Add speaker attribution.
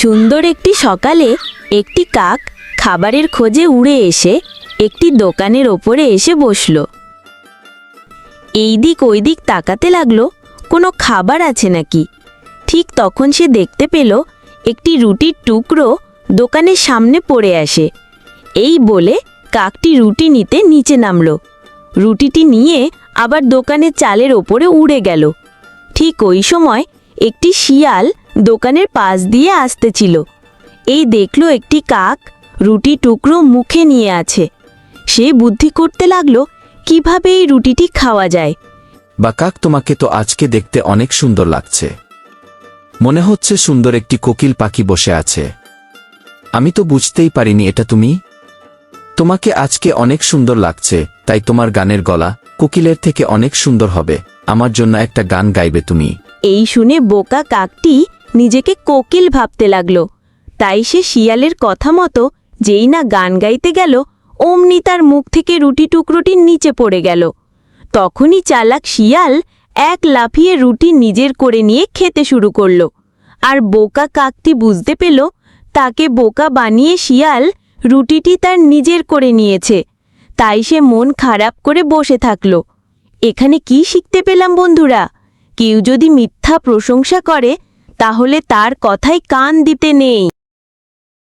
Speaker 1: সুন্দর একটি সকালে একটি কাক খাবারের খোঁজে উড়ে এসে একটি দোকানের ওপরে এসে বসল। এই দিক ওই দিক তাকাতে লাগলো কোনো খাবার আছে নাকি। ঠিক তখন সে দেখতে পেল একটি রুটির টুকরো দোকানের সামনে পড়ে আসে। এই বলে কাকটি রুটি নিতে নিচে নামল। রুটিটি নিয়ে আবার দোকানের চালের ওপরে উড়ে গেল। ঠিক ওই সময় একটি শিয়াল দোকানের পাশ দিয়ে আসতেছিল। এই দেখল একটি কাক রুটি টুকরো মুখে নিয়ে আছে। সে বুদ্ধি করতে লাগলো কিভাবে এই রুটিটি খাওয়া যায়।
Speaker 2: বা কাক, তোমাকে তো আজকে দেখতে অনেক সুন্দর লাগছে। মনে হচ্ছে সুন্দর একটি কোকিল পাখি বসে আছে। আমি তো বুঝতেই পারিনি এটা তুমি। তোমাকে আজকে অনেক সুন্দর লাগছে, তাই তোমার গানের গলা কোকিলের থেকে অনেক সুন্দর হবে। আমার জন্য একটা গান গাইবে তুমি?
Speaker 1: এই শুনে বোকা কাকটি নিজেকে কোকিল ভাবতে লাগলো। তাই সে শিয়ালের কথা মতো যেই না গান গাইতে গেল, অমনি তার মুখ থেকে রুটি টুকরোটি নিচে পড়ে গেল। তখনই চালাক শিয়াল এক লাফিয়ে রুটি নিজের করে নিয়ে খেতে শুরু করল। আর বোকা কাকটি বুঝতে পেল তাকে বোকা বানিয়ে শিয়াল রুটিটি তার নিজের করে নিয়েছে। তাই সে মন খারাপ করে বসে থাকল। এখানে কি শিখতে পেলাম বন্ধুরা? কেউ যদি মিথ্যা প্রশংসা করে তাহলে তার কথায় কান দিতে নেই।